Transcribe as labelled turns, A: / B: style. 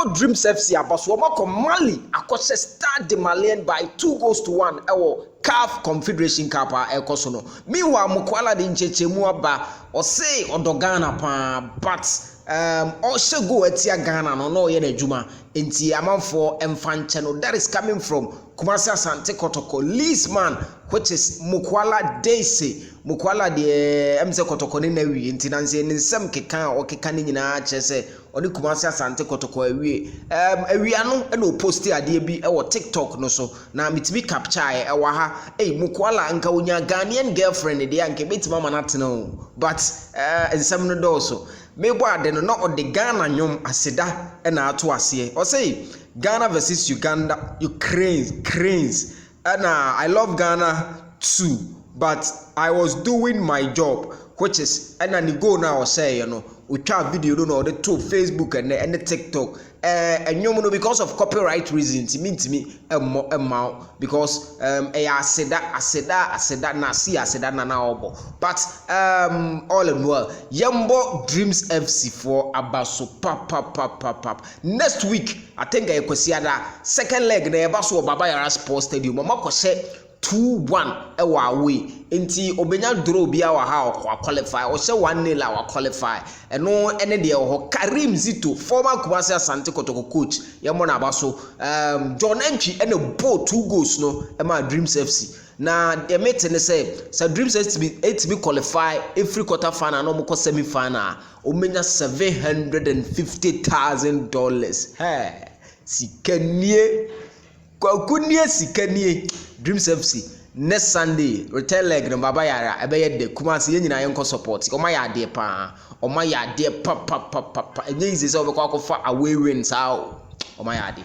A: Yembo Dreams FC abaso omako Mali akose Stade Maliens by 2-1 ewo CAF Confederation Cup ekoso no. Meanwhile Mukwala de nchechemu aba ose odogana pa but also go etia Ghana no ye na adwuma enti amanfo emfanche no that is coming from Kumasi Asante Kotoko Leedsman which is Mukwala Daisy Mukwala de emse Kotoko ne nawi enti nanse nsem keka o keka ne nyina chese oni Kumasi Asante Kotoko awie awia no e no post ade bi e wo TikTok no so na mitimi capture e wa ha Mukwala anka onya Ghanaian girlfriend de anka betima manatena but nsem no do so mebo ade no na ode Ghana nyom aseda e na ato ase o say Ghana versus Uganda Ukraine and I love Ghana too but I was doing my job which is and then go now say we try video no the to Facebook and the TikTok and you know because of copyright reasons it mean to me because I said that na see I said that na obo but all in well Yembo Dreams FC for abaso pap next week I think I could see that second leg na abaso Baba Yara Sports Stadium mama say 2-1 ewa away enti obenya draw bia wa ha o qualify o se 1-0 la wa qualify eno ene de ho Karim Zito former Kumasi Asante Kotoko coach yemo na abaso John Entry ene ball 2 goals no e ma Dreams FC na the mate ne say Dreams FC be qualify every quarter final no mo semi final o menya $750,000 hey sikanie kwakunie sikanie Dreams FC next Sunday return leg no Baba Yara ebeye de Kumasi ye nyina yenko support o ma ya de pa o ma ya de pa enye ize se obekwa ko fa away wins o ma ya de